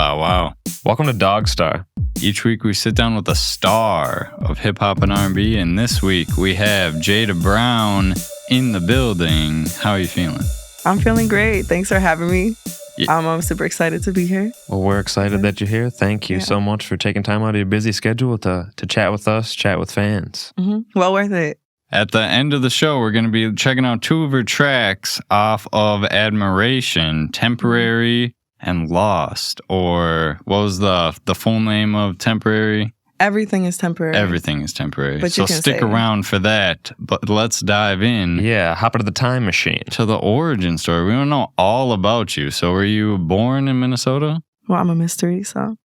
Bow wow. Welcome to DogStar. Each week we sit down with a star of hip-hop and R&B, and this week we have Jada Brown in the building. How are you feeling? I'm feeling great. Thanks for having me. Yeah. I'm super excited to be here. Well, we're excited that you're here. Thank you so much for taking time out of your busy schedule to chat with us, chat with fans. Well worth it. At the end of the show, we're going to be checking out two of her tracks off of Admiration, Temporary and Lost. Or what was the full name of Temporary? Everything is temporary. Everything is temporary. But so you can stick say around for that. But let's dive in. Yeah, hop into the time machine. To the origin story. We want to know all about you. So were you born in Minnesota? Well, I'm a mystery, so.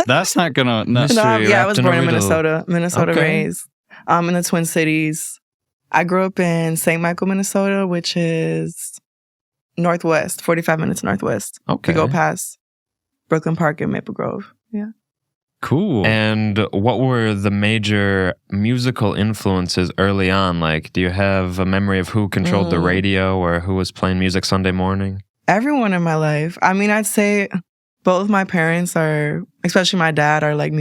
That's not going to... I was born in Minnesota. Minnesota Okay. raised. In the Twin Cities. I grew up in St. Michael, Minnesota, which is northwest, 45 minutes northwest. Okay. You go past Brooklyn Park and Maple Grove. Yeah. Cool. And what were the major musical influences early on? Like, do you have a memory of who controlled the radio or who was playing music Sunday morning? Everyone in my life. I mean, I'd say both my parents are, especially my dad, are like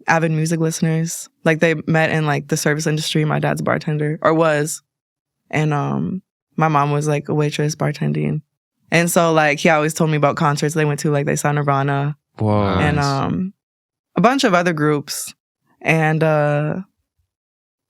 avid music listeners. Like they met in like the service industry. My dad's a bartender, or was. And my mom was like a waitress bartending. And so like he always told me about concerts they went to, like they saw Nirvana. Whoa. And a bunch of other groups. And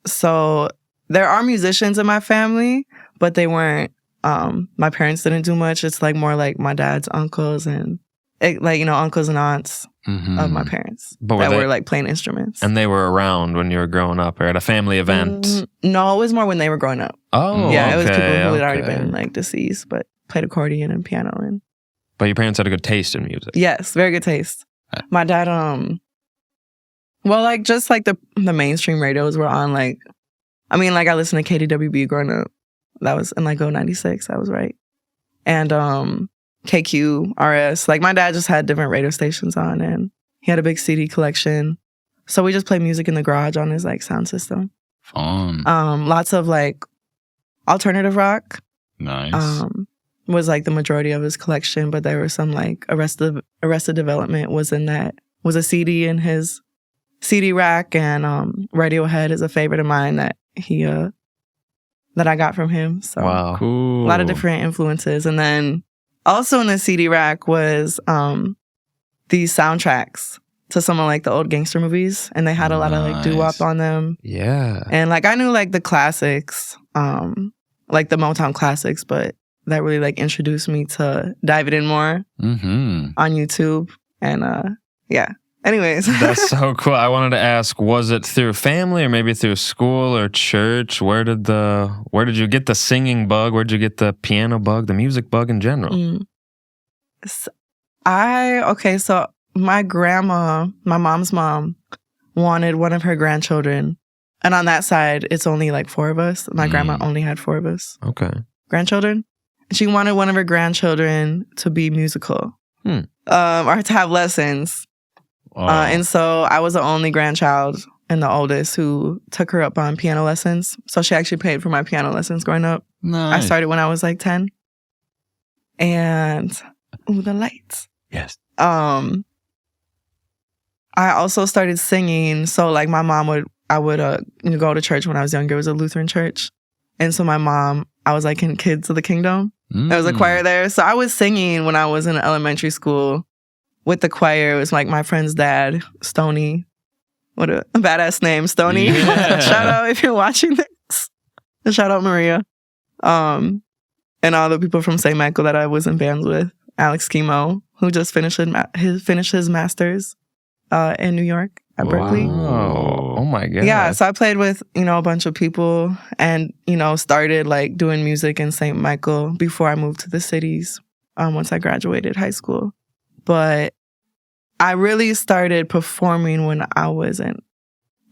so there are musicians in my family, but they weren't, my parents didn't do much. It's like more like my dad's uncles and uncles and aunts of my parents that were like playing instruments. And they were around when you were growing up or at a family event? No, it was more when they were growing up. Oh, yeah, okay, it was people who had already been like deceased, but played accordion and piano. And but your parents had a good taste in music. yes, very good taste. My dad, just like the mainstream radios were on, like, I mean, like I listened to KDWB growing up. That was in like 96, I was right. And KQ, RS. Like my dad just had different radio stations on and he had a big CD collection. So we just played music in the garage on his like sound system. Fun. Lots of like alternative rock. Nice. Was like the majority of his collection, but there were some like Arrested Development was in that, was a CD in his CD rack, and Radiohead is a favorite of mine that he that I got from him. So wow, cool. A lot of different influences. And then also in the CD rack was these soundtracks to some of like the old gangster movies, and they had a lot of like doo-wop on them. Yeah. And like I knew like the classics, like the Motown classics, but that really like introduced me to diving in more on YouTube. And yeah. Anyways. That's so cool. I wanted to ask, was it through family or maybe through school or church? Where did you get the singing bug? Where did you get the piano bug, the music bug in general? So my grandma, my mom's mom, wanted one of her grandchildren. And on that side, it's only like 4 of us. My grandma only had 4 of us. Okay. Grandchildren. She wanted one of her grandchildren to be musical. Or to have lessons. And so I was the only grandchild and the oldest who took her up on piano lessons. So she actually paid for my piano lessons growing up. Nice. I started when I was like 10. And, the lights. Yes. I also started singing. So like my mom I would go to church when I was younger. It was a Lutheran church. And so my mom, I was like in Kids of the Kingdom. There was a choir there. So I was singing when I was in elementary school with the choir. It was like my friend's dad, Stoney. What a badass name, Stoney. Yeah. Shout out if you're watching this. Shout out Maria. And all the people from St. Michael that I was in bands with. Alex Schemo, who just finished his master's in New York at Berkeley. Oh my God. Yeah, so I played with, a bunch of people and, started like doing music in St. Michael before I moved to the cities once I graduated high school. But I really started performing when I was in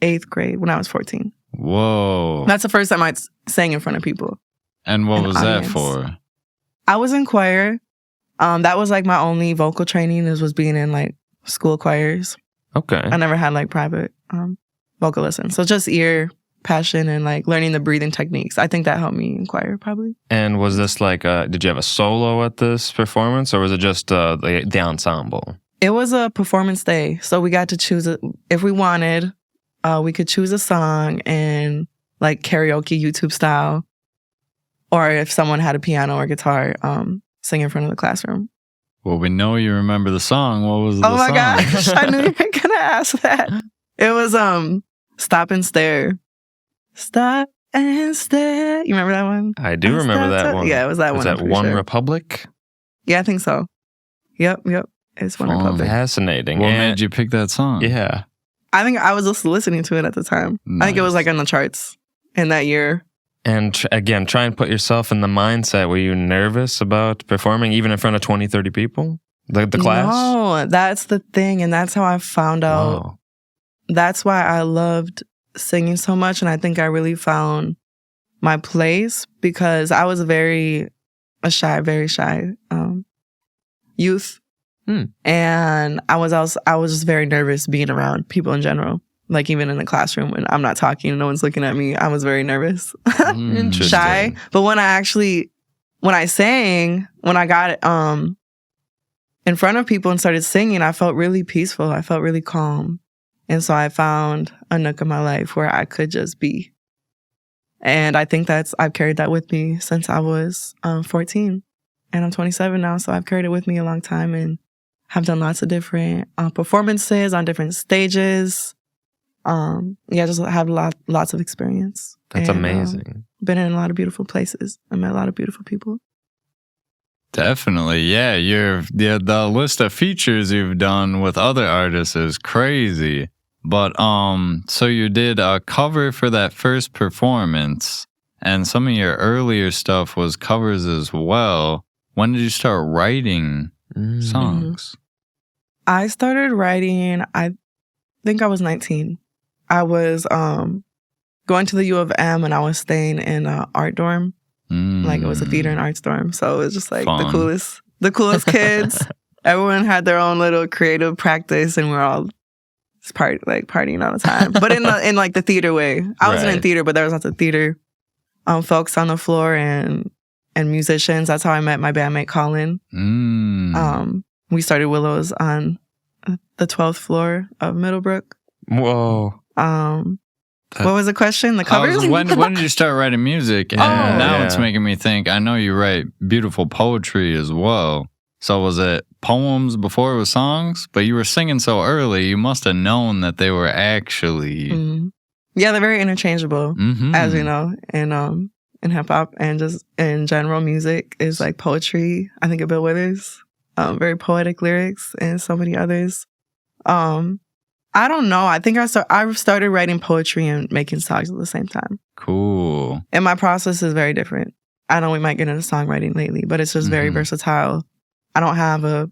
8th grade, when I was 14. Whoa. That's the first time I sang in front of people. And what was audience. that for? I was in choir. That was like my only vocal training was being in like school choirs. Okay. I never had like private vocal lessons. So just ear passion and like learning the breathing techniques. I think that helped me in choir probably. And was this like, did you have a solo at this performance, or was it just the ensemble? It was a performance day, so we got to choose if we wanted. We could choose a song and like karaoke YouTube style, or if someone had a piano or guitar, sing in front of the classroom. Well, we know you remember the song. What was the song? Oh my gosh, I knew you were gonna ask that. It was Stop and Stare. Stop and Stare. You remember that one? I do remember that one. Yeah, it was that one. Was that One Republic? Yeah, I think so. Yep. It's One Republic. Fascinating. What made you pick that song? Yeah. I think I was just listening to it at the time. Nice. I think it was like on the charts in that year. And again, try and put yourself in the mindset. Were you nervous about performing even in front of 20, 30 people? The class? No, that's the thing. And that's how I found out. Wow. That's why I loved singing so much. And I think I really found my place because I was very shy youth. And I was just very nervous being around people in general. Like even in the classroom when I'm not talking and no one's looking at me, I was very nervous. Shy. But when I sang, when I got in front of people and started singing, I felt really peaceful. I felt really calm. And so I found a nook in my life where I could just be. And I think I've carried that with me since I was 14. And I'm 27 now, so I've carried it with me a long time and have done lots of different performances on different stages. Just have lots of experience. That's amazing. Been in a lot of beautiful places. I met a lot of beautiful people. Definitely, yeah. The list of features you've done with other artists is crazy. But so you did a cover for that first performance, and some of your earlier stuff was covers as well. When did you start writing songs? I started writing, I think I was 19. I was going to the U of M and I was staying in an art dorm. Like it was a theater and arts dorm. So it was just like Fun. the coolest kids. Everyone had their own little creative practice and we're all just partying all the time. But in like the theater way. I wasn't in theater, but there was lots of theater folks on the floor and musicians. That's how I met my bandmate Colin. We started Willows on the 12th floor of Middlebrook. Whoa. What was the question? The covers? When did you start writing music? And now it's making me think, I know you write beautiful poetry as well. So was it poems before it was songs? But you were singing so early, you must have known that they were actually... Yeah, they're very interchangeable, as we know. In hip-hop and just in general, music is like poetry. I think of Bill Withers. Very poetic lyrics and so many others. I don't know. I think I started writing poetry and making songs at the same time. Cool. And my process is very different. I know we might get into songwriting lately, but it's just very versatile. I don't have a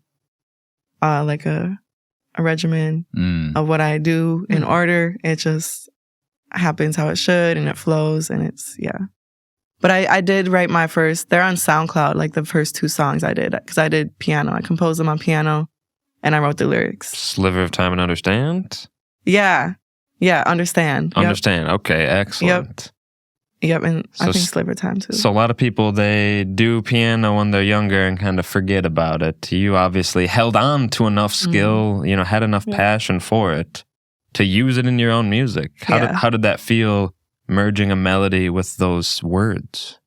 regimen of what I do in order. It just happens how it should and it flows and it's, yeah. But I did write my first, they're on SoundCloud, like the first 2 songs I did, because I did piano. I composed them on piano and I wrote the lyrics. Sliver of Time and Understand? Yeah. Yeah, Understand. Understand. Yep. Okay, excellent. Yep, and so, I think Sliver Time too. So a lot of people, they do piano when they're younger and kind of forget about it. You obviously held on to enough skill, had enough passion for it to use it in your own music. How did that feel, merging a melody with those words?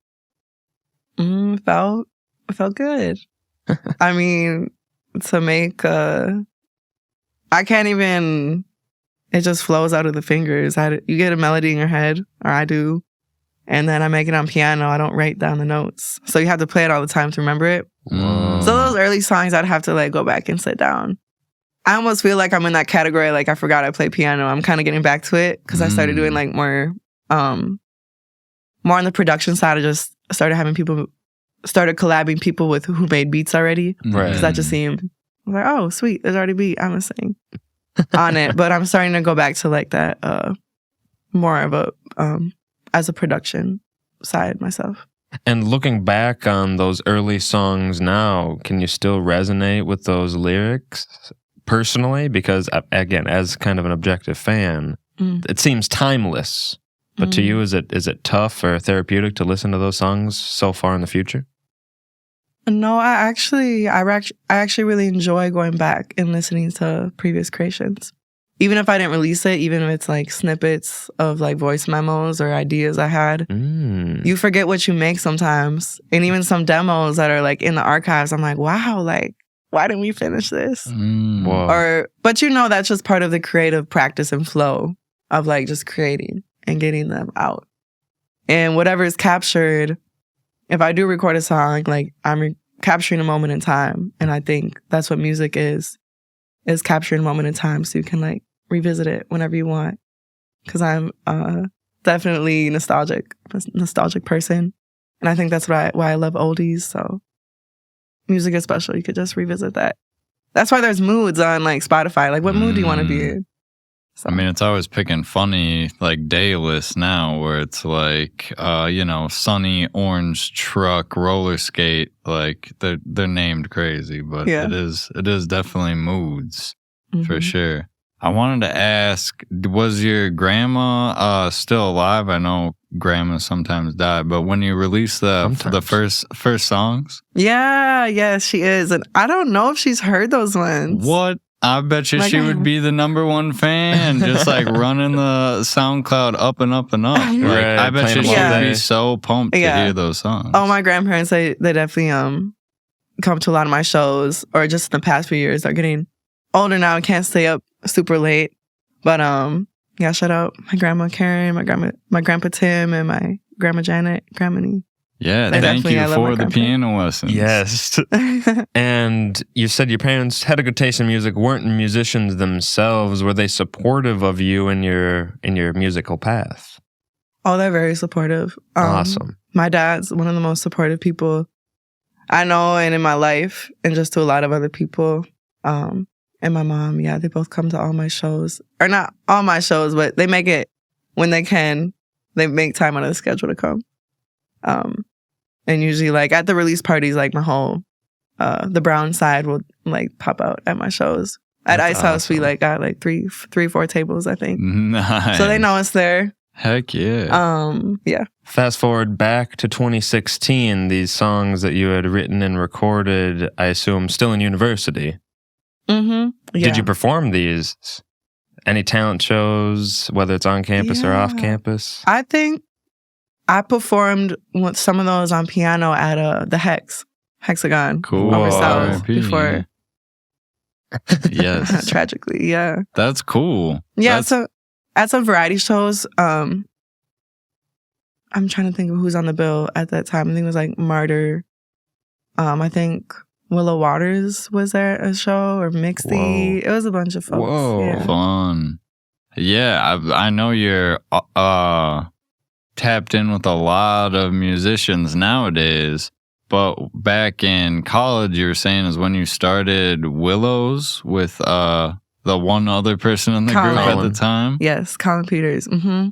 It felt good. I mean, to make I can't even, it just flows out of the fingers. You get a melody in your head, or I do, and then I make it on piano. I don't write down the notes. So you have to play it all the time to remember it. Whoa. So those early songs, I'd have to like go back and sit down. I almost feel like I'm in that category, like I forgot I play piano. I'm kind of getting back to it because I started doing like more on the production side. I just started collabing people with who made beats already. Right. Because that just seemed like, oh, sweet, there's already a beat. I'm gonna sing on it. But I'm starting to go back to like that more of a as a production side myself. And looking back on those early songs now, can you still resonate with those lyrics personally? Because again, as kind of an objective fan, it seems timeless. But to you, is it tough or therapeutic to listen to those songs so far in the future? No, I actually really enjoy going back and listening to previous creations. Even if I didn't release it, even if it's like snippets of like voice memos or ideas I had, you forget what you make sometimes. And even some demos that are like in the archives, I'm like, wow, like, why didn't we finish this? But that's just part of the creative practice and flow of like just creating and getting them out. And whatever is captured, if I do record a song, like I'm capturing a moment in time. And I think that's what music is capturing a moment in time so you can like revisit it whenever you want. Because I'm definitely nostalgic person. And I think that's why I love oldies. So music is special. You could just revisit that. That's why there's moods on like Spotify. Like what mood do you want to be in? So. I mean, it's always picking funny like day lists now where it's like, sunny orange truck, roller skate. Like they're named crazy, but it is definitely moods for sure. I wanted to ask, was your grandma still alive? I know grandmas sometimes die, but when you released the first songs? Yes, she is. And I don't know if she's heard those ones. What? I bet you she would be the number one fan, just like running the SoundCloud up and up and up. Like, Right, I bet you she would be so pumped to hear those songs. Oh, my grandparents, they definitely come to a lot of my shows, or just in the past few years. They're getting older now and can't stay up super late. But shout out my grandma Karen, my grandpa Tim, and my grandma Janet, Grandma Nee. Yeah, thank you for the piano lessons. Yes. And you said your parents had a good taste in music, weren't musicians themselves. Were they supportive of you in your musical path? Oh, they're very supportive. Awesome. My dad's one of the most supportive people I know and in my life, and just to a lot of other people. And my mom, they both come to all my shows. Or not all my shows, but they make it when they can. They make time out of the schedule to come. And usually like at the release parties, like my whole the Brown side will like pop out at my shows. At Ice House we like got like 4 tables, I think. Nice. So they know it's there. Heck yeah. Fast forward back to 2016, these songs that you had written and recorded, I assume still in university. Yeah. Did you perform these? Any talent shows, whether it's on campus or off campus? I think I performed with some of those on piano at the Hexagon over South before. Yes. Tragically, yeah. That's cool. Yeah, so at some variety shows, I'm trying to think of who's on the bill at that time. I think it was like Martyr. I think Willow Waters was there a show, or Mixty. It was a bunch of folks. Whoa. Yeah. Fun. Yeah, I know you're tapped in with a lot of musicians nowadays, but back in college, you were saying is when you started Willows with the one other person in the group at the time. Yes, Colin Peters.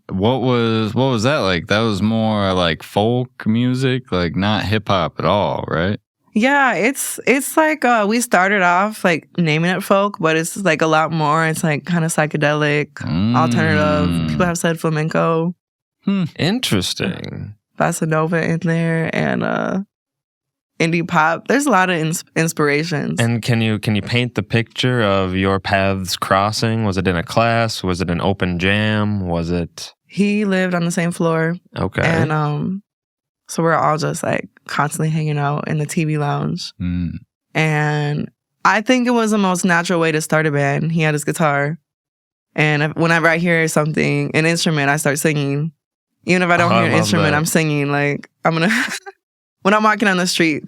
What was that like? That was more like folk music, like not hip hop at all, right? Yeah, it's like we started off like naming it folk, but it's like a lot more. It's like kind of psychedelic, alternative. People have said flamenco. Interesting. Bossa Nova in there, and indie pop. There's a lot of inspirations. And can you paint the picture of your paths crossing? Was it in a class? Was it an open jam? Was it? He lived on the same floor. Okay. And so we're all just like constantly hanging out in the TV lounge. And I think it was the most natural way to start a band. He had his guitar, and whenever I hear something, an instrument, I start singing. Even if I don't hear an instrument, I'm singing. Like, I'm gonna... When I'm walking on the street,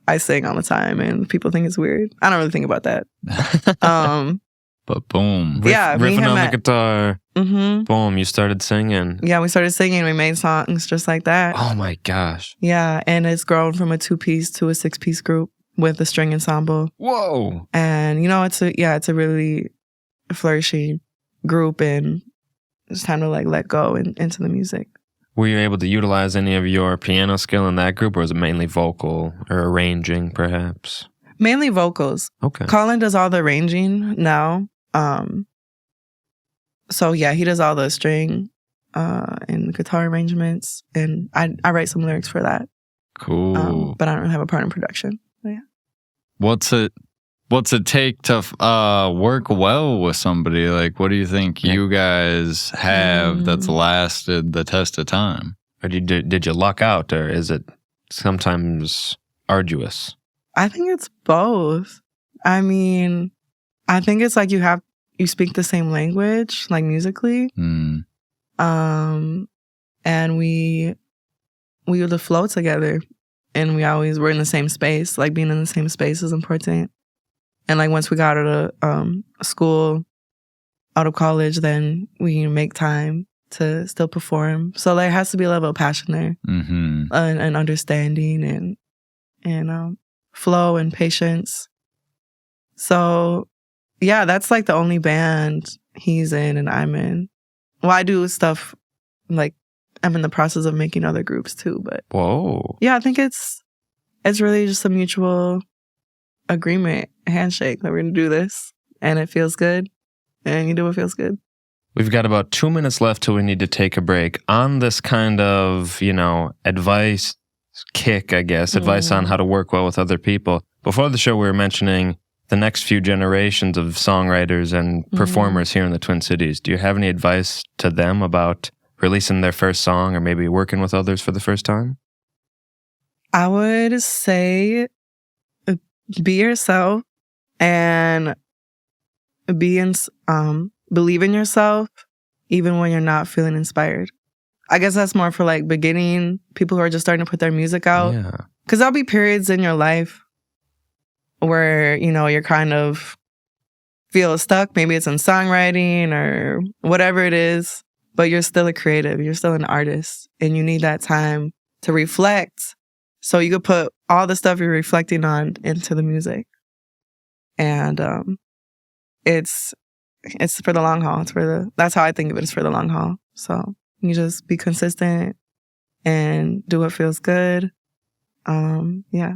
I sing all the time, and people think it's weird. I don't really think about that. But boom. Riffing on the guitar. Boom, you started singing. Yeah, we started singing. We made songs just like that. Oh my gosh. Yeah, and it's grown from a 2-piece to a 6-piece group with a string ensemble. Whoa. And, it's a really flourishing group, and it's time to like let go into the music. Were you able to utilize any of your piano skill in that group, or was it mainly vocal or arranging, perhaps? Mainly vocals. Okay. Colin does all the arranging now. So yeah, he does all the string and guitar arrangements, and I write some lyrics for that. Cool. But I don't have a part in production. But yeah. What's it take to work well with somebody? Like, what do you think you guys have that's lasted the test of time? Or did you luck out, or is it sometimes arduous? I think it's both. I mean, I think it's like you speak the same language, like musically. And we would flow together, and we're in the same space. Like, being in the same space is important. And like, once we got out of school, out of college, then we make time to still perform. So there has to be a level of passion there, and understanding, and flow and patience. So yeah, that's like the only band he's in and I'm in. Well, I do stuff like, I'm in the process of making other groups too, but whoa, yeah, I think it's really just a mutual agreement, handshake, that we're gonna do this, and it feels good, and you do what feels good. We've got about 2 minutes left till we need to take a break. On this kind of, advice kick, I guess, advice on how to work well with other people. Before the show, we were mentioning the next few generations of songwriters and performers here in the Twin Cities. Do you have any advice to them about releasing their first song, or maybe working with others for the first time? I would say be yourself, and believe in yourself even when you're not feeling inspired. I guess that's more for like beginning people who are just starting to put their music out. Yeah. Because there'll be periods in your life where, you're kind of feel stuck. Maybe it's in songwriting or whatever it is, but you're still a creative. You're still an artist, and you need that time to reflect so you could put all the stuff you're reflecting on into the music. And it's for the long haul. That's how I think of it. It's for the long haul. So you just be consistent and do what feels good. Yeah.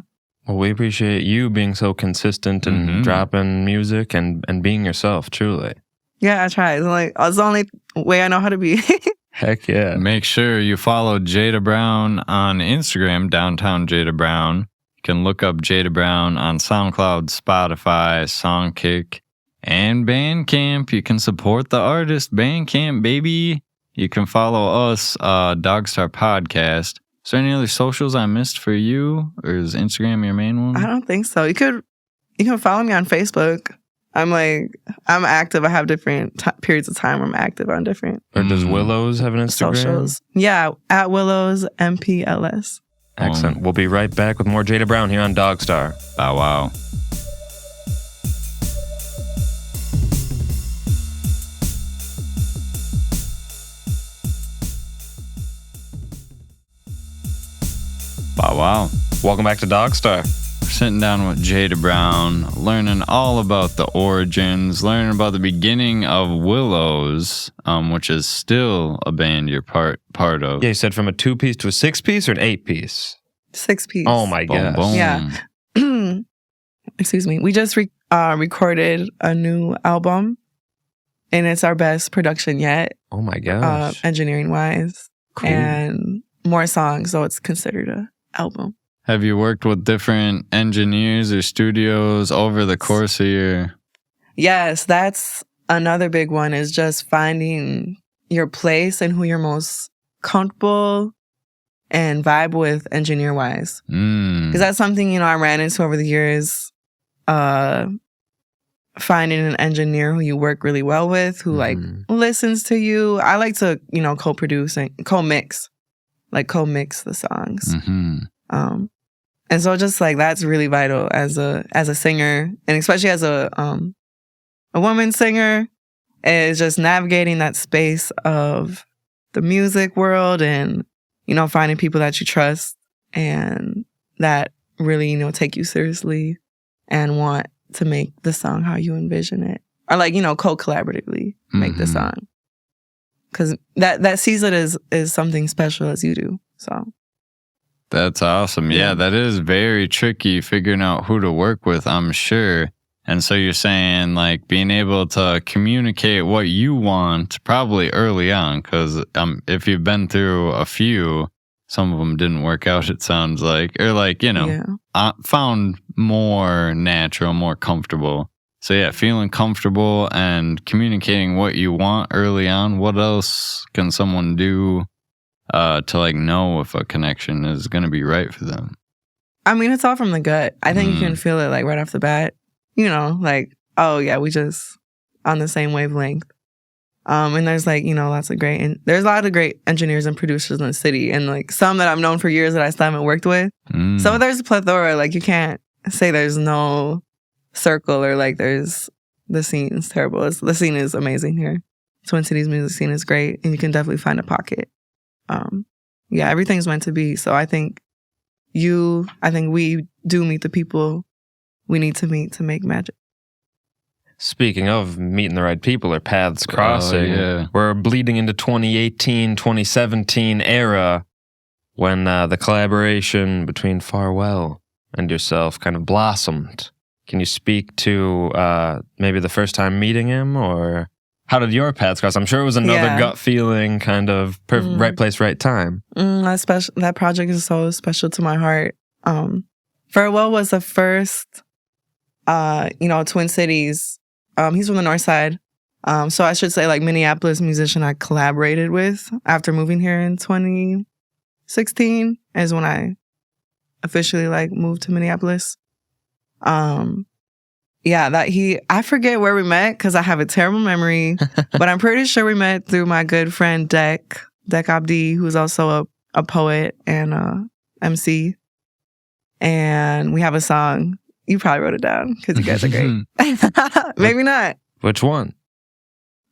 Well, we appreciate you being so consistent and dropping music and being yourself, truly. Yeah, I try. It's the only way I know how to be. Heck yeah. Make sure you follow Jada Brown on Instagram, Downtown Jada Brown. You can look up Jada Brown on SoundCloud, Spotify, Songkick, and Bandcamp. You can support the artist, Bandcamp, baby. You can follow us, DogStar Podcast. Is there any other socials I missed for you, or is Instagram your main one? I don't think so. You can follow me on Facebook. I'm active. I have different periods of time where I'm active on different. Or does Willows have an Instagram? Socials. Yeah, at WILLOWS MPLS. Excellent. We'll be right back with more Jada Brown here on DogStar. Bow wow. Bow wow. Welcome back to DogStar. We're sitting down with Jada Brown, learning all about the origins, learning about the beginning of Willows, which is still a band you're part of. Yeah, you said from a 2-piece to a 6-piece or an 8-piece? 6-piece. Oh my gosh. Boom. Yeah. Excuse me. We just recorded a new album, and it's our best production yet. Oh my gosh. Engineering wise. Cool. And more songs, so it's considered an album. Have you worked with different engineers or studios over the course of your... Yes, that's another big one, is just finding your place and who you're most comfortable and vibe with engineer-wise. Because that's something, I ran into over the years, finding an engineer who you work really well with, who listens to you. I like to, co-produce and co-mix the songs. And so just that's really vital as a singer, and especially as a woman singer, is just navigating that space of the music world, and finding people that you trust and that really take you seriously and want to make the song how you envision it, or co-collaboratively make the song, because that sees it as something special as you do. So. That's awesome. Yeah, that is very tricky figuring out who to work with, I'm sure. And so you're saying like being able to communicate what you want probably early on, because if you've been through a few, some of them didn't work out, it sounds like, or like, found more natural, more comfortable. So yeah, feeling comfortable and communicating what you want early on. What else can someone do to like know if a connection is going to be right for them? I mean, it's all from the gut. I think you can feel it like right off the bat. Like, oh yeah, we just on the same wavelength. And there's like, there's a lot of great engineers and producers in the city, and like some that I've known for years that I still haven't worked with. So there's a plethora. Like you can't say there's no circle or like there's the scene's terrible. The scene is amazing here. Twin Cities music scene is great, and you can definitely find a pocket. Everything's meant to be. So I think we do meet the people we need to meet to make magic. Speaking of meeting the right people or paths crossing, we're bleeding into 2018, 2017 era when the collaboration between Pharrell and yourself kind of blossomed. Can you speak to maybe the first time meeting him, or how did your paths cross? I'm sure it was another gut feeling, kind of right place, right time. That project is so special to my heart. Pharrell was the first, Twin Cities. He's from the North Side. So I should say like Minneapolis musician I collaborated with after moving here in 2016 is when I officially like moved to Minneapolis. I forget where we met because I have a terrible memory, but I'm pretty sure we met through my good friend Dek Abdi, who's also a poet and a MC. And we have a song. You probably wrote it down because you guys are great. Maybe not. Which one?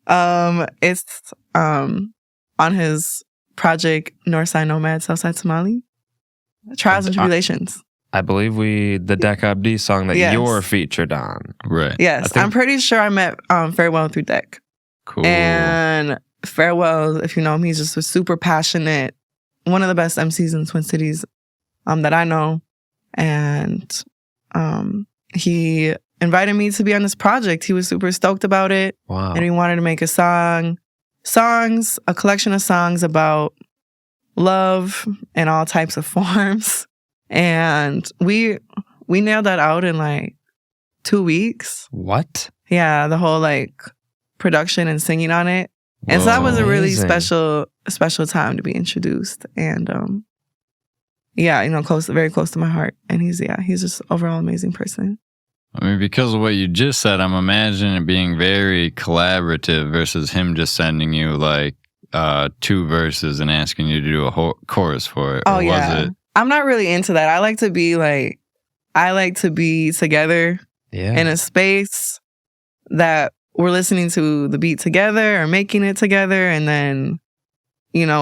It's on his project Northside Nomad, Southside Somali. Trials and Tribulations. I believe the Dek Abdi song that you're featured on. Right. Yes. I'm pretty sure I met Farewell through Dek. Cool. And Farewell, if you know him, he's just a super passionate, one of the best MCs in the Twin Cities that I know. And he invited me to be on this project. He was super stoked about it. Wow. And he wanted to make a collection of songs about love in all types of forms. And we nailed that out in like 2 weeks. What? Yeah, the whole like production and singing on it. And so that was a really special time to be introduced. And very close to my heart. And he's just overall amazing person. I mean, because of what you just said, I'm imagining it being very collaborative versus him just sending you like 2 verses and asking you to do a chorus for it. Oh, yeah. Was it? I'm not really into that. I like to be together in a space that we're listening to the beat together or making it together, and then,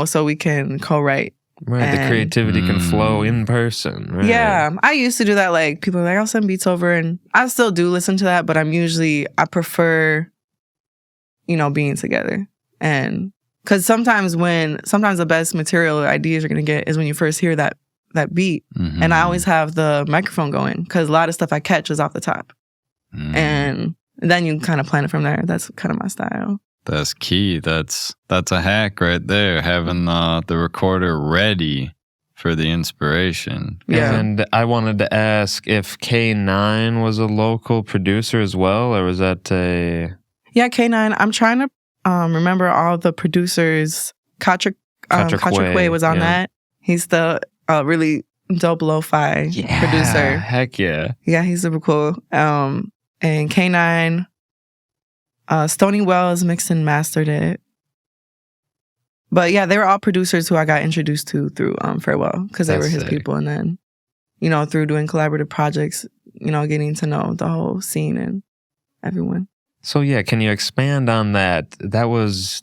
so we can co-write. Right, the creativity can flow in person. Right? Yeah, I used to do that. Like, people are like, I'll send beats over, and I still do listen to that, but I prefer, being together. And because sometimes the best material or ideas you're going to get is when you first hear that beat. Mm-hmm. And I always have the microphone going because a lot of stuff I catch is off the top. Mm. And then you kind of plan it from there. That's kind of my style. That's key. That's a hack right there, having the recorder ready for the inspiration. Yeah. And I wanted to ask if K9 was a local producer as well, or was that a... Yeah, K9. I'm trying to remember all the producers. Katra Quay was on that. He's the really dope lo-fi producer. Heck yeah. Yeah, he's super cool. And K9... Stony Wells mixed and mastered it. But yeah, they were all producers who I got introduced to through Farewell because they were his people. And then, through doing collaborative projects, getting to know the whole scene and everyone. So yeah, can you expand on that? That was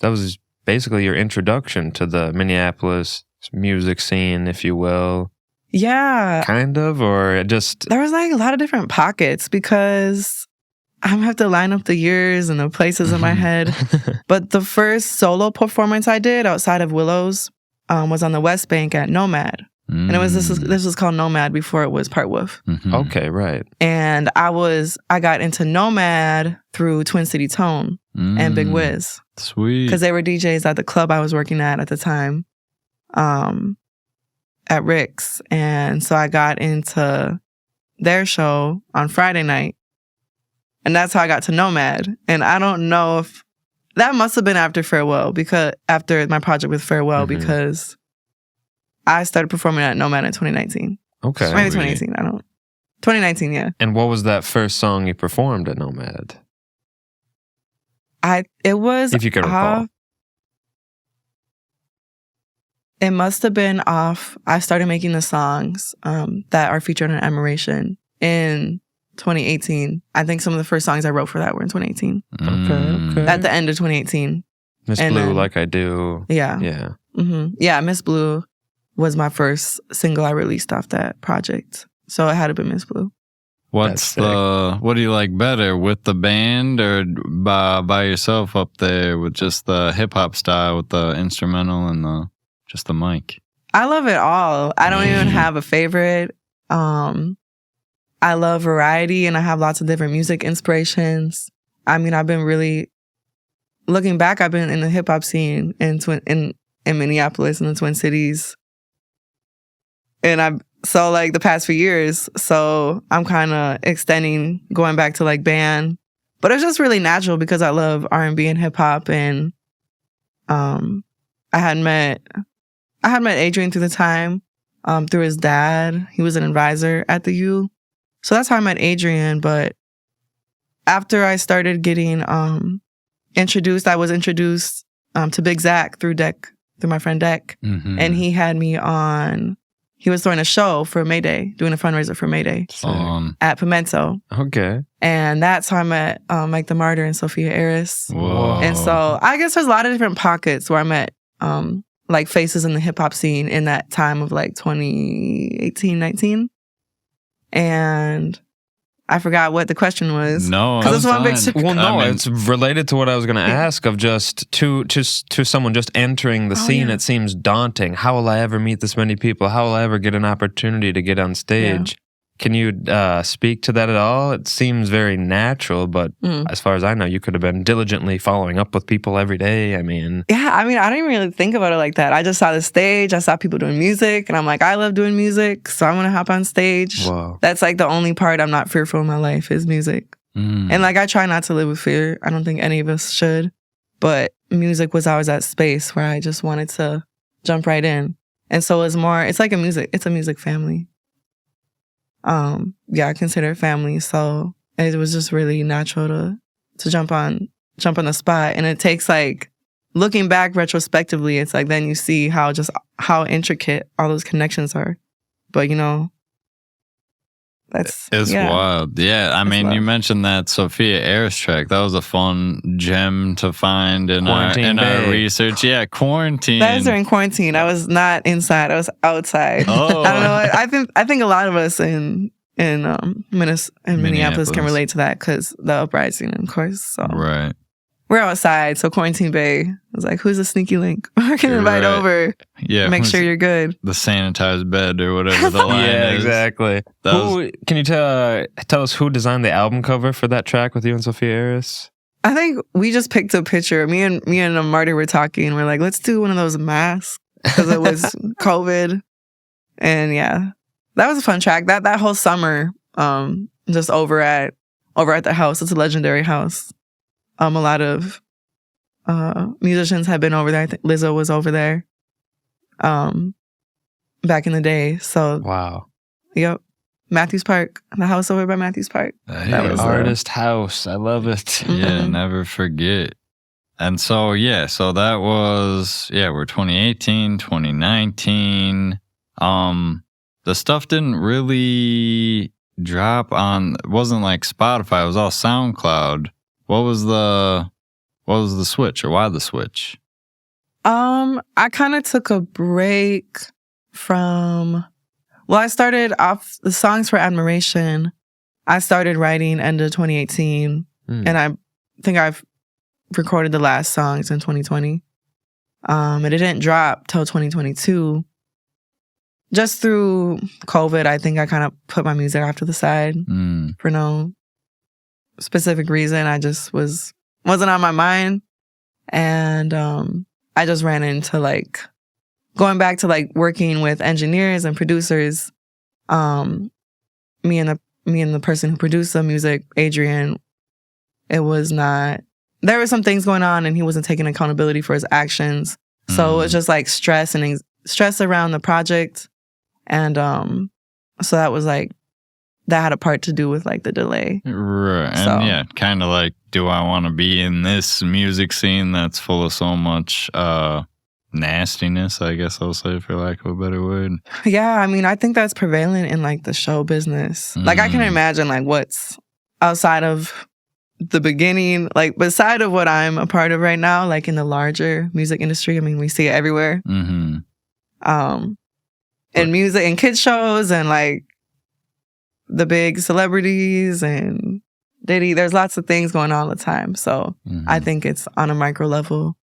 basically your introduction to the Minneapolis music scene, if you will. Yeah. Kind of, or just... There was like a lot of different pockets because... I'm going to have to line up the years and the places in my head. But the first solo performance I did outside of Willows was on the West Bank at Nomad. And it was this was called Nomad before it was Part Wolf. Mm-hmm. Okay, right. And I got into Nomad through Twin City Tone and Big Wiz. Sweet. Because they were DJs at the club I was working at the time, at Rick's. And so I got into their show on Friday night. And that's how I got to Nomad. And I don't know if that must have been after Farewell, because after my project with Farewell, because I started performing at Nomad in 2019. Okay. Maybe 2018. 2019, yeah. And what was that first song you performed at Nomad? It was If you could recall. It must have been off. I started making the songs that are featured on Admiration in 2018. I think some of the first songs I wrote for that were in 2018. Okay. At the end of 2018. Miss And Blue, then- Like I Do. Yeah. Yeah. Yeah, Miss Blue was my first single I released off that project. So it had to be Miss Blue. What do you like better, with the band or by yourself up there with just the hip hop style with the instrumental and just the mic? I love it all. I don't even have a favorite. I love variety and I have lots of different music inspirations. I mean, I've been really looking back. I've been in the hip hop scene in Minneapolis and the Twin Cities, and so like the past few years. So I'm kind of going back to like band, but it's just really natural because I love R&B and hip hop, and I had met Adrian through the time, through his dad. He was an advisor at the U. So that's how I met Adrian. But after I started getting introduced, I was introduced to Big Zach through my friend Deck. And he had me on, he was throwing a show for Mayday, doing a fundraiser for Mayday at Pimento. Okay. And that's how I met Mike the Martyr and Sophia Eris. Whoa. And so I guess there's a lot of different pockets where I met like faces in the hip hop scene in that time of like 2018, 19. And I forgot what the question was. No, because it's one big. Well, no, it's related to what I was going to ask. Of just to someone just entering the scene, it seems daunting. How will I ever meet this many people? How will I ever get an opportunity to get on stage? Can you speak to that at all? It seems very natural, but as far as I know, you could have been diligently following up with people every day. I mean, I didn't really think about it like that. I just saw the stage. I saw people doing music, and I'm like, I love doing music, so I'm gonna hop on stage. Whoa. That's like the only part I'm not fearful in my life is music. And like I try not to live with fear. I don't think any of us should, but music was always that space where I just wanted to jump right in. And so it's a music family. I consider it family. So it was just really natural to jump on the spot. And it takes like, looking back retrospectively, it's like then you see how intricate all those connections are. But it's wild. Yeah, I mean, you mentioned that Sophia Eris track. That was a fun gem to find in our research. Yeah, quarantine. That was during quarantine. I was not inside. I was outside. Oh, I don't know. I think a lot of us in Minneapolis can relate to that because the uprising, of course. So right. We're outside, so Quarantine Bay was like, who's a sneaky link? I can invite over. Yeah. Make sure you're good. The sanitized bed or whatever the line is. Exactly. Can you tell us who designed the album cover for that track with you and Sophia Eris? I think we just picked a picture. Me and Marty were talking. We're like, let's do one of those masks because it was COVID. And yeah, that was a fun track. That whole summer, just over at the house. It's a legendary house. A lot of musicians had been over there. I think Lizzo was over there back in the day. So wow. Yep. Matthews Park, the house over by Matthews Park. That was artist house. I love it. Yeah, never forget. And so that was, we're 2018, 2019. The stuff didn't really drop on, it wasn't like Spotify, it was all SoundCloud. What was the switch, or why the switch? I kind of took a break from, I started off the songs for Admiration. I started writing end of 2018, and I think I've recorded the last songs in 2020. And it didn't drop till 2022. just through COVID, I think I kind of put my music off to the side for no specific reason. I just wasn't on my mind. And I just ran into like going back to like working with engineers and producers. Me and the person who produced the music, Adrian, it was not, there were some things going on and he wasn't taking accountability for his actions. So it was just like stress around the project. And so that was like, that had a part to do with like the delay. Right. And yeah, kind of like, do I want to be in this music scene that's full of so much nastiness, I guess I'll say, for lack of a better word? Yeah, I mean, I think that's prevalent in like the show business. Like I can imagine like what's outside of the beginning, like beside of what I'm a part of right now, like in the larger music industry. I mean, we see it everywhere. In music and kids shows and like the big celebrities and Diddy, there's lots of things going on all the time. So I think it's on a micro level.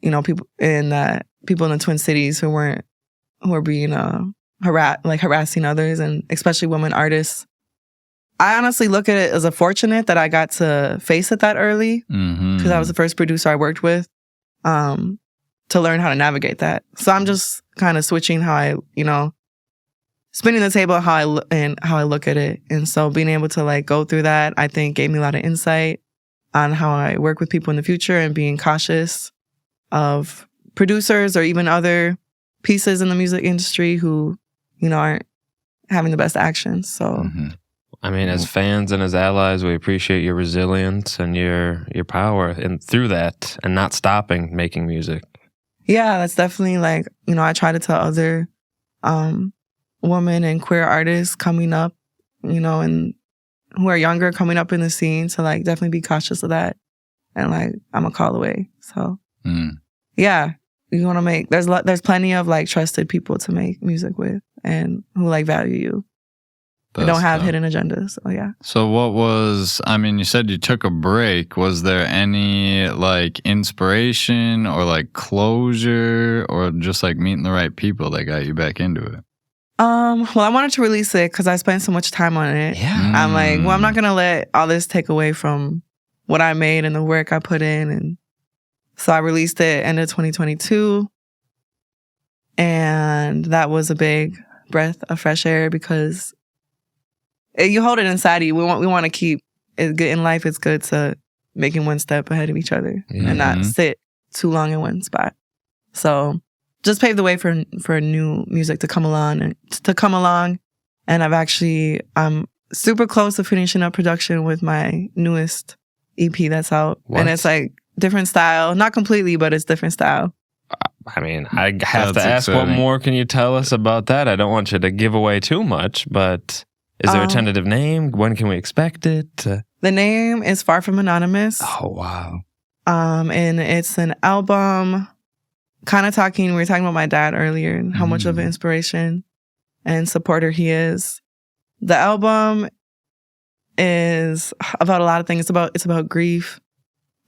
You know, people in the Twin Cities who are being harassing others, and especially women artists. I honestly look at it as a fortunate that I got to face it that early because I was the first producer I worked with to learn how to navigate that. So I'm just kind of switching how I, spinning the table how I look at it. And so being able to like go through that, I think gave me a lot of insight on how I work with people in the future and being cautious of producers or even other pieces in the music industry who, aren't having the best actions. So, I mean, as fans and as allies, we appreciate your resilience and your power and through that and not stopping making music. Yeah, that's definitely like, I try to tell other women and queer artists coming up, and who are younger coming up in the scene to like definitely be cautious of that. And like, I'm a call away. So, yeah, you want to make, there's plenty of like trusted people to make music with and who like value you. They don't have hidden agendas. Oh, yeah. So you said you took a break. Was there any like inspiration or like closure or just like meeting the right people that got you back into it? Well, I wanted to release it because I spent so much time on it. Yeah. I'm like, well, I'm not going to let all this take away from what I made and the work I put in. And so I released it end of 2022. And that was a big breath of fresh air because you hold it inside of you. We want to keep it good in life. It's good to making one step ahead of each other and not sit too long in one spot. So just paved the way for new music to come along. And I'm super close to finishing up production with my newest EP that's out. What? And it's like different style, not completely, but it's different style. I mean, I have to ask, exciting. What more can you tell us about that? I don't want you to give away too much, but is there a tentative name? When can we expect it? The name is Far From Anonymous. Oh, wow. And it's an album we were talking about my dad earlier and how much of an inspiration and supporter he is. The album is about a lot of things. It's about grief,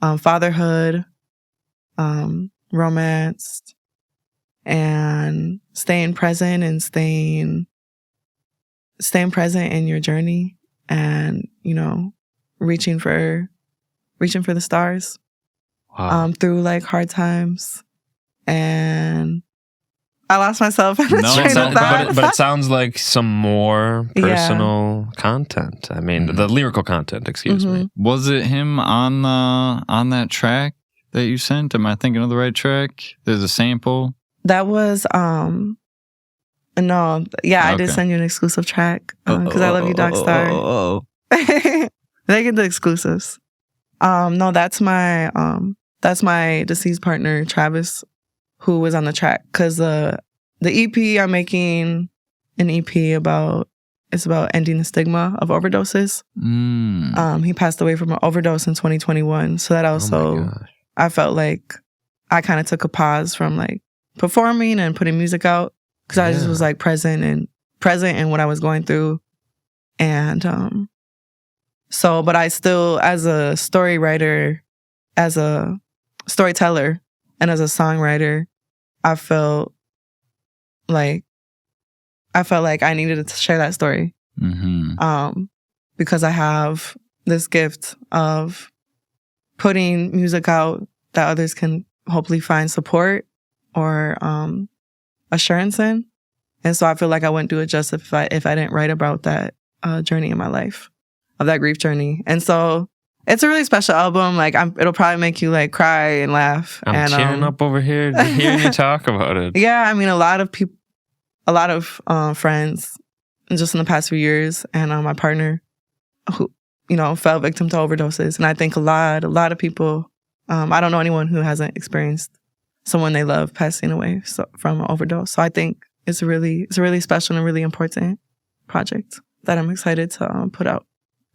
fatherhood, romance, and staying present and staying present in your journey and, reaching for the stars. Wow. Through like hard times. And I lost myself in the train of thought. But it sounds like some more personal content. I mean, the lyrical content, excuse me. Was it him on that track that you sent? Am I thinking of the right track? There's a sample? That was, no. Yeah, I did send you an exclusive track because I love you, DogStar. They get the exclusives. No, that's my deceased partner, Travis, who was on the track. Because the EP, I'm making an EP about ending the stigma of overdoses. He passed away from an overdose in 2021. So that also, I felt like I kind of took a pause from like performing and putting music out. Because I just was like present in what I was going through. And but I still, as a story writer, as a storyteller, and as a songwriter, I felt like I felt like I needed to share that story. Because I have this gift of putting music out that others can hopefully find support or assurance in. And so I feel like I wouldn't do it justice if I didn't write about that journey in my life, of that grief journey. And so it's a really special album. Like it'll probably make you like cry and laugh. I'm tearing up over here hearing you talk about it. Yeah, I mean, a lot of people, a lot of friends, just in the past few years, and my partner, who fell victim to overdoses. And I think a lot of people, I don't know anyone who hasn't experienced someone they love passing away from an overdose. So I think it's a really special and really important project that I'm excited to put out.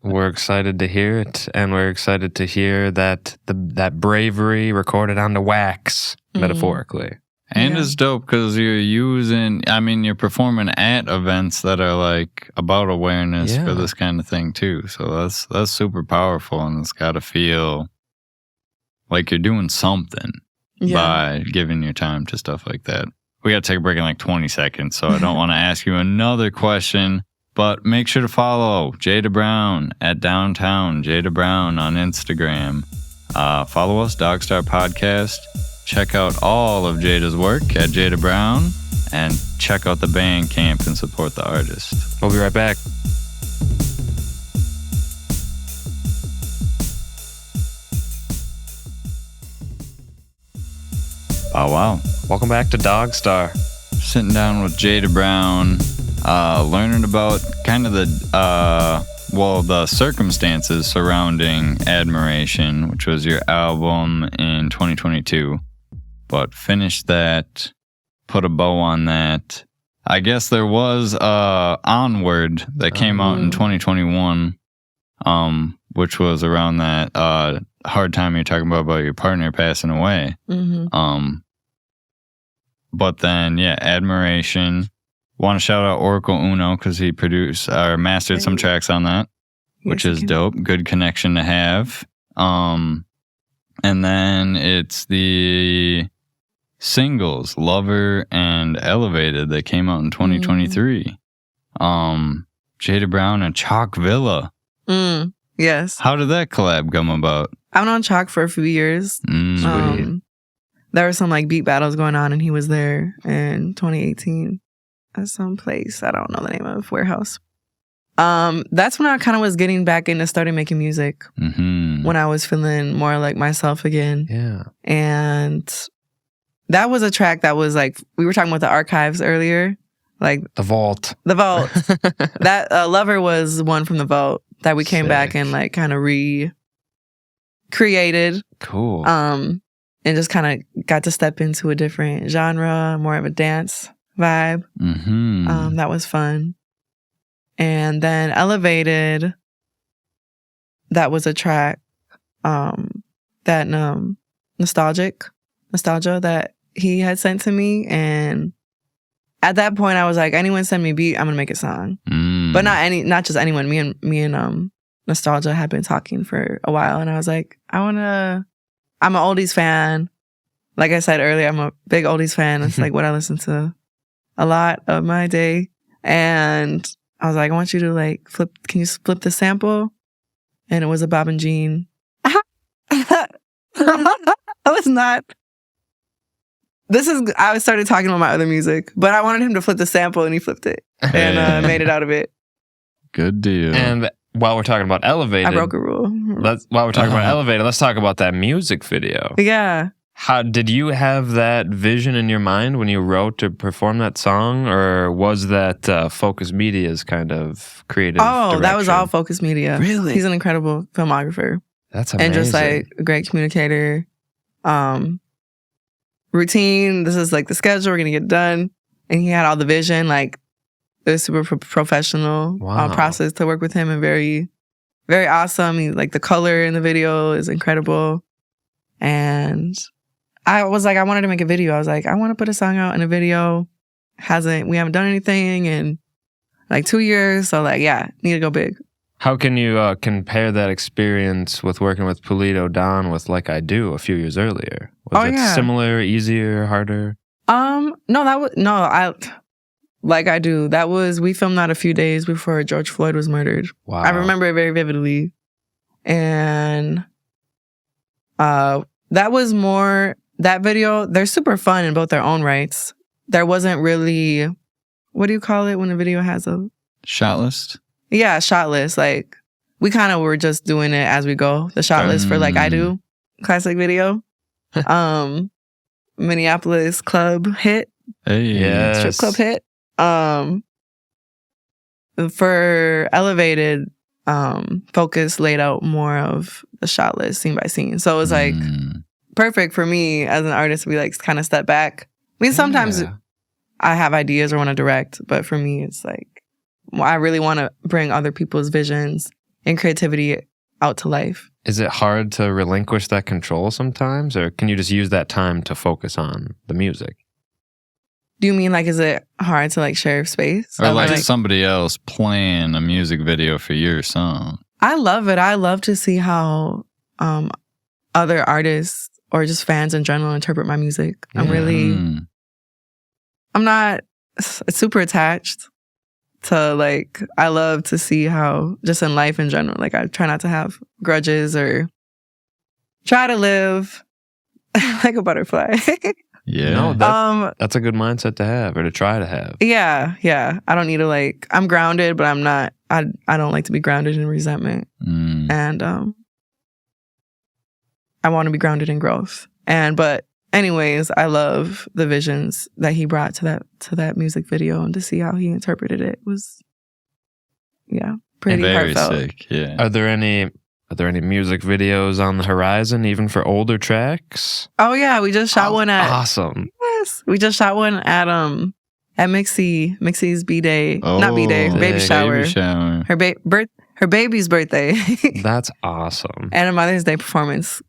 We're excited to hear it, and we're excited to hear that that bravery recorded on the wax, metaphorically. And it's dope because you're performing at events that are like about awareness for this kind of thing too. So that's super powerful, and it's got to feel like you're doing something by giving your time to stuff like that. We got to take a break in like 20 seconds, so I don't want to ask you another question, but make sure to follow Jada Brown at Downtown Jada Brown on Instagram. Follow us, DogStar Podcast. Check out all of Jada's work at Jada Brown, and check out the Bandcamp and support the artist. We'll be right back. Oh, wow. Welcome back to DogStar. Sitting down with Jada Brown, learning about kind of the circumstances surrounding Admiration, which was your album in 2022. But finished that, put a bow on that. I guess there was Onward that came out in 2021, which was around that hard time you're talking about your partner passing away. But then, Admiration. Want to shout out Oracle Uno because he produced or mastered some tracks on that, which is dope. Good connection to have. And then it's the singles Lover and Elevated that came out in 2023. Jada Brown and Chalk Villa. Yes. How did that collab come about? I've known Chalk for a few years. Sweet. There were some like beat battles going on, and he was there in 2018 at some place. I don't know the name of warehouse. That's when I kind of was getting back into starting making music. When I was feeling more like myself again. Yeah. And that was a track that was like, we were talking about the archives earlier. Like The Vault. That Lover was one from the Vault that we came back and like kind of recreated. Cool. And just kind of got to step into a different genre, more of a dance vibe. That was fun. And then Elevated, that was a track that Nostalgia that he had sent to me. And at that point I was like, anyone send me a beat, I'm gonna make a song. But not just anyone. Me and Nostalgia had been talking for a while, and I was like, I'm an oldies fan. Like I said earlier, I'm a big oldies fan. It's like what I listen to a lot of my day. And I was like, I want you to like can you flip the sample? And it was a Bob and Jean. I was not. I started talking about my other music, but I wanted him to flip the sample, and he flipped it and made it out of it. Good deal. And while we're talking about Elevated, I broke a rule. While we're talking about Elevated, let's talk about that music video. Yeah. How did you have that vision in your mind when you wrote to perform that song, or was that Focus Media's kind of creative direction? That was all Focus Media. Really? He's an incredible filmographer. That's amazing. And just like a great communicator. Routine, this is like the schedule, we're going to get done. And he had all the vision, like it was super professional process to work with him, and very, very awesome. Like the color in the video is incredible. And I was like, I wanted to make a video. I was like, I want to put a song out in a video. We haven't done anything in like 2 years. So like, need to go big. How can you compare that experience with working with Pulido Don with Like I Do a few years earlier? Was it similar, easier, harder? Like I do. We filmed that a few days before George Floyd was murdered. Wow. I remember it very vividly. And that was more, that video, they're super fun in both their own rights. There wasn't really, what do you call it when a video has a... Shot list? Yeah, shot list. Like, we kind of were just doing it as we go. The shot list for Like I Do, classic video. Minneapolis club hit. Hey. Yes. Strip club hit. For Elevated, Focus laid out more of the shot list scene by scene. So it was like perfect for me as an artist to be like kind of step back. I mean, sometimes I have ideas or want to direct, but for me, it's like, I really want to bring other people's visions and creativity out to life. Is it hard to relinquish that control sometimes, or can you just use that time to focus on the music? Do you mean like, is it hard to like share space? Or like somebody else playing a music video for your song? I love it. I love to see how other artists or just fans in general interpret my music. I'm not super attached to like, I love to see how just in life in general, like I try not to have grudges or try to live like a butterfly. Yeah. No, that's a good mindset to have or to try to have. Yeah. I don't need to like, I'm grounded, but I'm not, I don't like to be grounded in resentment. And I want to be grounded in growth. But anyways, I love the visions that he brought to that music video, and to see how he interpreted it was, pretty very heartfelt. Sick. Yeah. Are there any music videos on the horizon, even for older tracks? Oh yeah, we just shot one at awesome. Yes, we just shot one at Mixie's B-Day, not B-Day, baby shower. Her baby's birthday. That's awesome. And a Mother's Day performance.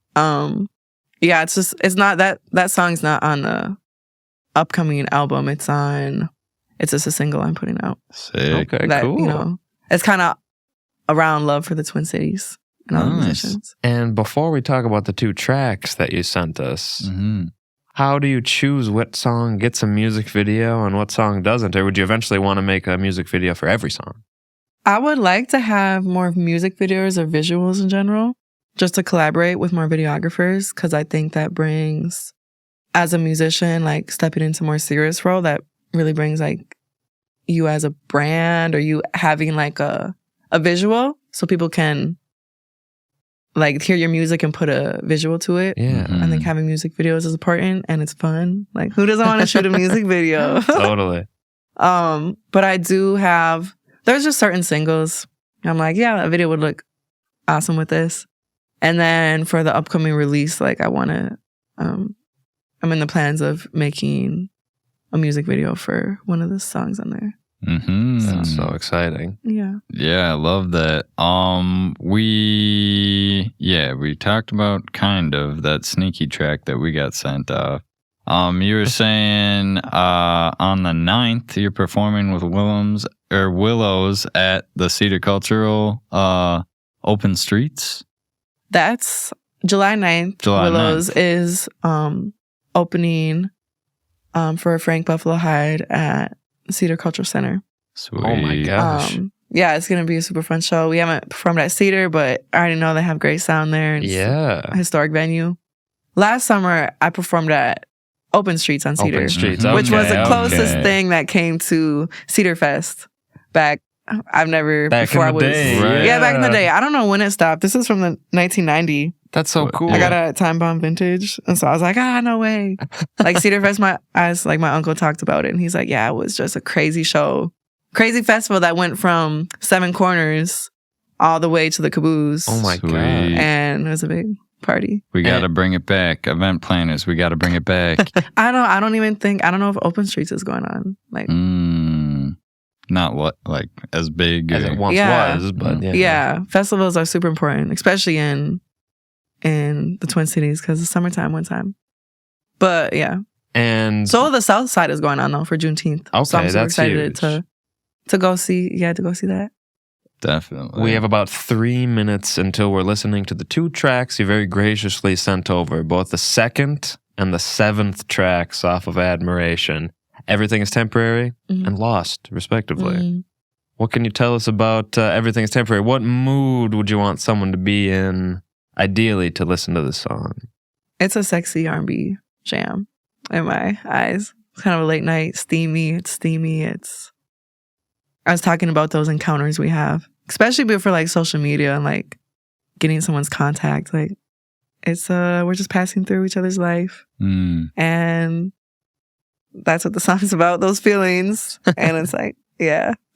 It's not that song's not on the upcoming album. It's just a single I'm putting out. Sick. Okay, cool. It's kind of around love for the Twin Cities and other musicians. And before we talk about the 2 tracks that you sent us, how do you choose what song gets a music video and what song doesn't? Or would you eventually want to make a music video for every song? I would like to have more music videos or visuals in general, just to collaborate with more videographers, because I think that brings, as a musician, like stepping into a more serious role, that really brings like you as a brand, or you having like a visual so people can like hear your music and put a visual to it. Yeah. I think having music videos is important and it's fun. Like, who doesn't want to shoot a music video? Totally. But I do have, there's just certain singles I'm like, yeah, that video would look awesome with this. And then for the upcoming release, like I want to, I'm in the plans of making a music video for one of the songs on there. That's so exciting. Yeah, I love that. We talked about kind of that sneaky track that we got sent off. You were saying on the 9th you're performing with WILLOWS at the Cedar Cultural Open Streets. That's July 9th. WILLOWS is opening for Frank Buffalo Hyde at Cedar Cultural Center. Sweet. Oh my gosh. It's going to be a super fun show. We haven't performed at Cedar, but I already know they have great sound there. It's a historic venue. Last summer, I performed at Open Streets on Cedar, which was the closest thing that came to Cedar Fest back. Back in the day. I don't know when it stopped. This is from the 1990. That's so cool. I got it at Time Bomb Vintage, and so I was like, no way. Like Cedar Fest, my uncle talked about it, and he's like, yeah, it was just a crazy show, crazy festival that went from Seven Corners all the way to the Caboose. Oh my god! And it was a big party. We got to bring it back. Event planners, we got to bring it back. I don't know if Open Streets is going on. Like, not what like as big as it once was, but festivals are super important, especially in the Twin Cities, because it's summertime one time. But and so the South Side is going on though for Juneteenth. Okay, so I'm super that's excited huge. to go see that. Definitely. We have about 3 minutes until we're listening to the 2 tracks you very graciously sent over, both the 2nd and the 7th tracks off of Admiration. Everything is Temporary and Lost, respectively. What can you tell us about Everything is Temporary? What mood would you want someone to be in, ideally, to listen to this song? It's a sexy R&B jam in my eyes. It's kind of a late night, steamy. I was talking about those encounters we have, especially before like social media and like getting someone's contact. Like it's we're just passing through each other's life, and that's what the song's about. Those feelings, and it's like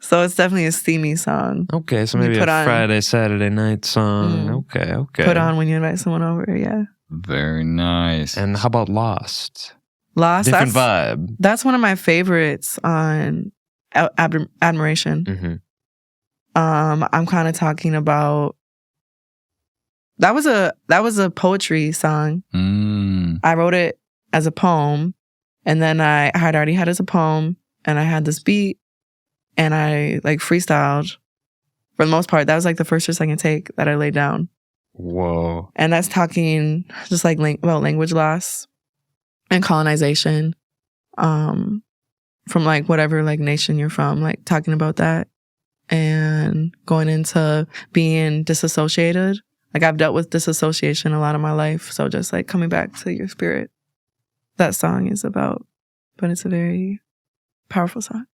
So it's definitely a steamy song. Okay, so maybe a Friday, Saturday night song. Okay. Put on when you invite someone over. Yeah. Very nice. And how about Lost? Different vibe. That's one of my favorites on Admiration. I'm kind of talking about that was a poetry song. I wrote it as a poem, and then I had already had it as a poem, and I had this beat, and I like freestyled for the most part. That was like the first or second take that I laid down. Whoa. And that's talking just like language loss and colonization, from like whatever like nation you're from, like talking about that and going into being disassociated. Like I've dealt with disassociation a lot of my life. So just like coming back to your spirit, that song is about, but it's a very powerful song.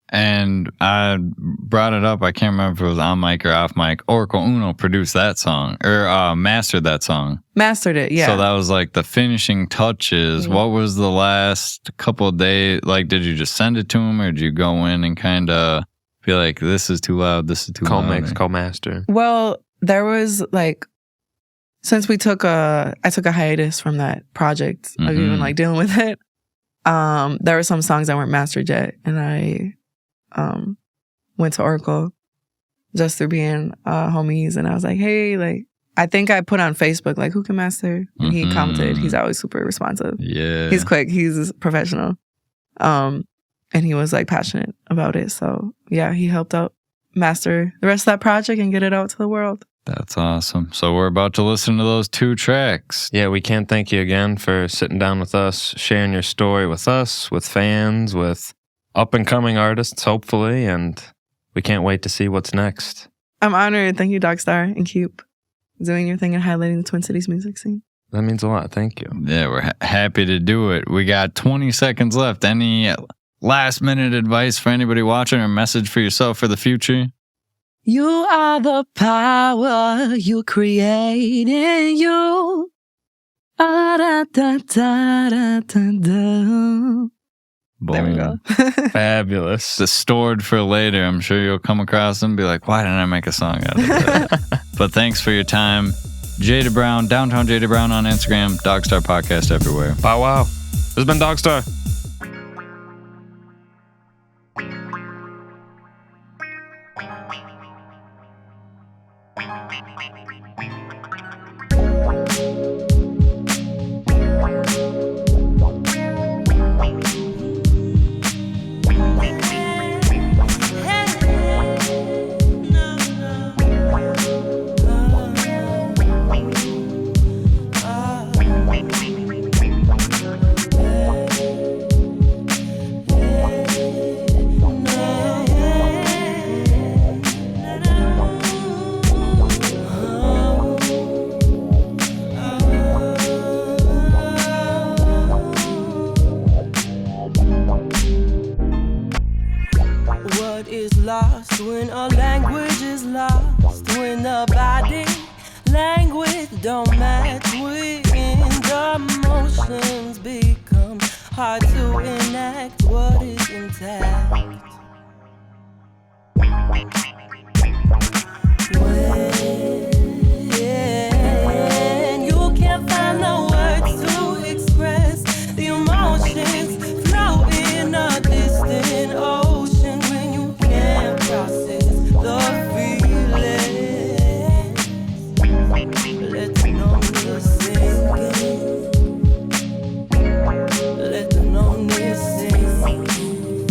And I brought it up. I can't remember if it was on mic or off mic. Oracle Uno produced that song or mastered that song. Mastered it, yeah. So that was like the finishing touches. What was the last couple of days? Like, did you just send it to him or did you go in and kind of be like, this is too loud, this is too loud? Call master. Well, there was like, since I took a hiatus from that project of even like dealing with it, there were some songs that weren't mastered yet. And I went to Oracle just through being homies, and I was like, hey, like I think I put on Facebook like who can master, and he commented. He's always super responsive. Yeah, he's quick, he's professional, and he was like passionate about it. So yeah, he helped out master the rest of that project and get it out to the world. That's awesome. So we're about to listen to those 2 tracks. Yeah, we can't thank you again for sitting down with us, sharing your story with us, with fans, with up-and-coming artists, hopefully, and we can't wait to see what's next. I'm honored. Thank you, DogStar, and keep doing your thing and highlighting the Twin Cities music scene. That means a lot. Thank you. Yeah, we're happy to do it. We got 20 seconds left. Any last-minute advice for anybody watching or message for yourself for the future? You are the power you create in you. Da-da-da-da-da-da. Boom. There we go. Fabulous. It's stored for later. I'm sure you'll come across them and be like, why didn't I make a song out of that? But thanks for your time. Jada Brown, Downtown Jada Brown on Instagram, DogStar Podcast everywhere. Bow wow. This has been DogStar. Lost when a language is lost, when the body language don't match, when the emotions become hard to enact what is intact. When you can't find the words to express the emotions flow in a distant ocean, when you can't process the feelings, let the numbness sink in. Let the numbness sink in.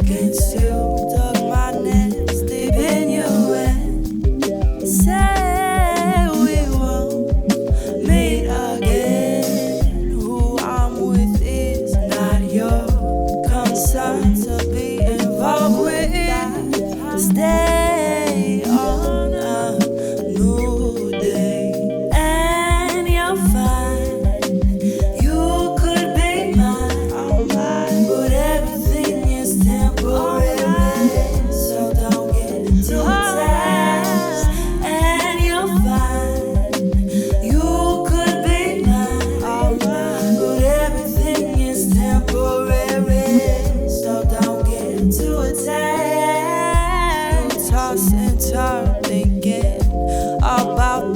against you. Dug my nest deep in you and say we won't meet again. Who I'm with is not your concern to be involved with. Stay on a new day, and you'll find you could be mine, but everything is temporary, so don't get too attached. And you'll find you could be mine, but everything is temporary, so don't get too attached. Toss and turn, thinking about